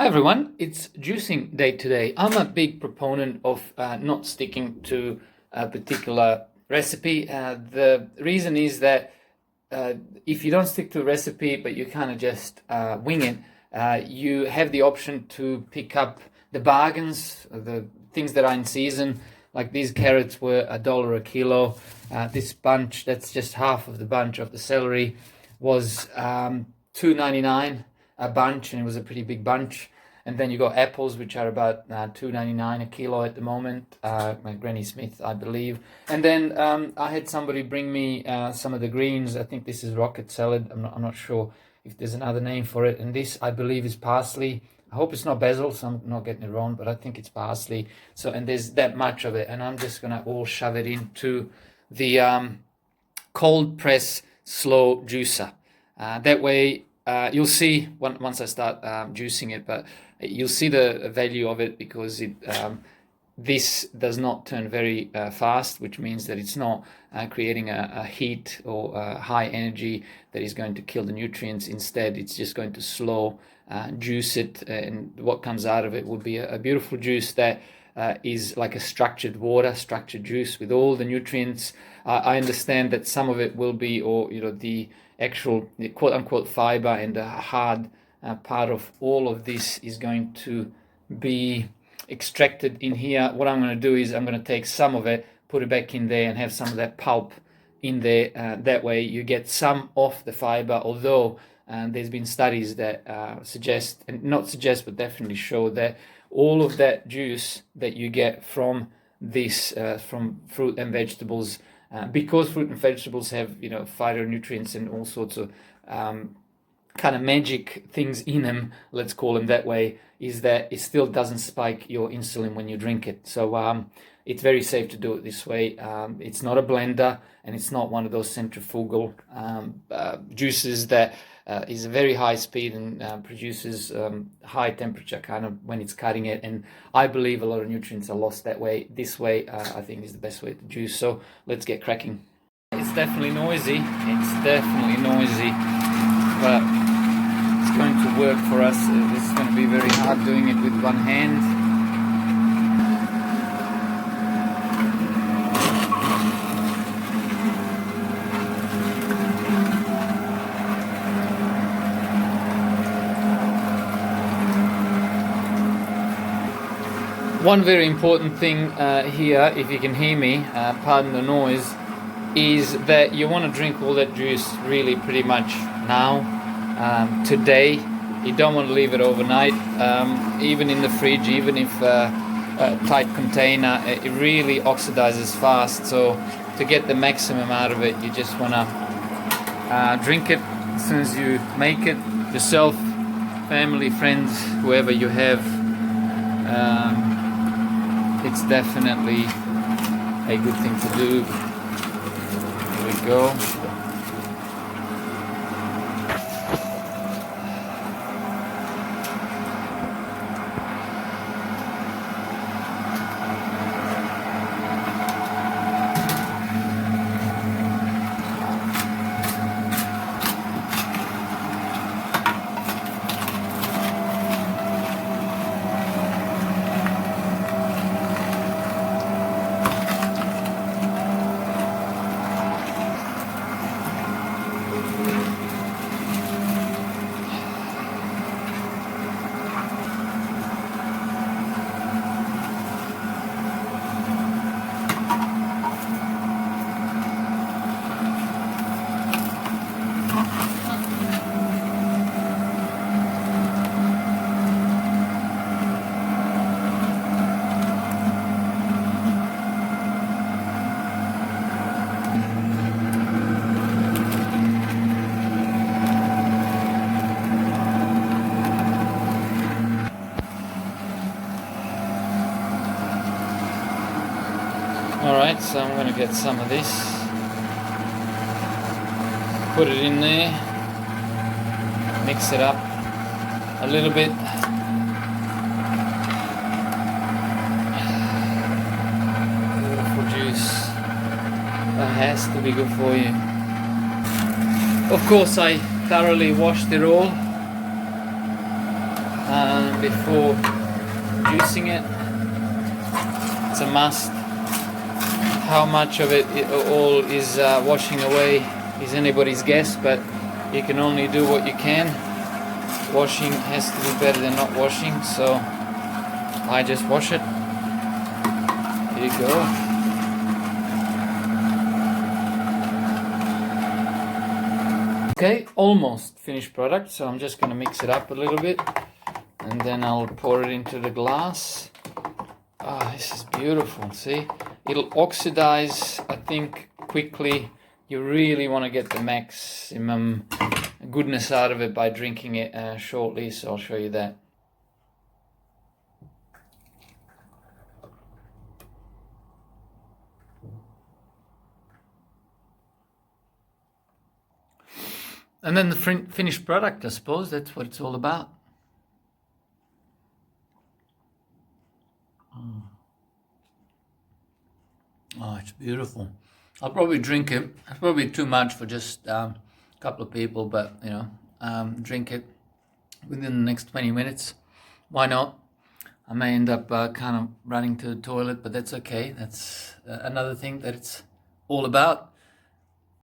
Hi everyone, it's juicing day today. I'm a big proponent of not sticking to a particular recipe. The reason is that if you don't stick to a recipe but you kind of just wing it, you have the option to pick up the bargains, the things that are in season. Like these carrots were $1 a kilo. This bunch, that's just half of the bunch of the celery, was $2.99 a bunch, and it was a pretty big bunch. And then you got apples, which are about $2.99 a kilo at the moment, my Granny Smith, I believe. And then I had somebody bring me some of the greens. I think this is rocket salad. I'm not sure if there's another name for it. And this, I believe, is parsley. I hope it's not basil, so I'm not getting it wrong, but I think it's parsley. So, and there's that much of it, and I'm just gonna all shove it into the cold press slow juicer. That way, you'll see once I start juicing it, but you'll see the value of it because this does not turn very fast, which means that it's not creating a heat or a high energy that is going to kill the nutrients. Instead, it's just going to slow juice it, and what comes out of it will be a beautiful juice that is like a structured water, structured juice with all the nutrients. I understand that some of it will be, or the actual quote-unquote fiber and the hard part of all of this is going to be extracted in here. What I'm going to do is I'm going to take some of it, put it back in there, and have some of that pulp in there. That way you get some of the fiber, although there's been studies that suggest, and not suggest, but definitely show that all of that juice that you get from this, from fruit and vegetables, because fruit and vegetables have, phytonutrients and all sorts of kind of magic things in them, let's call them that way, is that it still doesn't spike your insulin when you drink it. So it's very safe to do it this way. It's not a blender, and it's not one of those centrifugal juices that is a very high speed and produces high temperature kind of when it's cutting it. And I believe a lot of nutrients are lost that way. This way, I think, is the best way to juice. So let's get cracking. It's definitely noisy. But it's going to work for us. This is going to be very hard doing it with one hand. One very important thing here, if you can hear me, pardon the noise, is that you want to drink all that juice really pretty much now, today. You don't want to leave it overnight, even in the fridge, even if a tight container, it really oxidizes fast. So to get the maximum out of it, you just want to drink it as soon as you make it yourself, family, friends, whoever you have. It's definitely a good thing to do. Here we go. Alright, so I'm going to get some of this, put it in there, mix it up a little bit. Beautiful juice. That has to be good for you. Of course, I thoroughly washed it all. before juicing it. It's a must. How much of it all is washing away is anybody's guess, but you can only do what you can. Washing has to be better than not washing, so I just wash it. Here you go. Okay, almost finished product, so I'm just going to mix it up a little bit and then I'll pour it into the glass. Ah, this is beautiful, see? It'll oxidize, I think, quickly. You really want to get the maximum goodness out of it by drinking it shortly, so I'll show you that. And then the finished product, I suppose, that's what it's all about. Oh, it's beautiful. I'll probably drink it. It's probably too much for just a couple of people, but you know, drink it within the next 20 minutes. Why not? I may end up kind of running to the toilet, but that's okay. That's another thing that it's all about.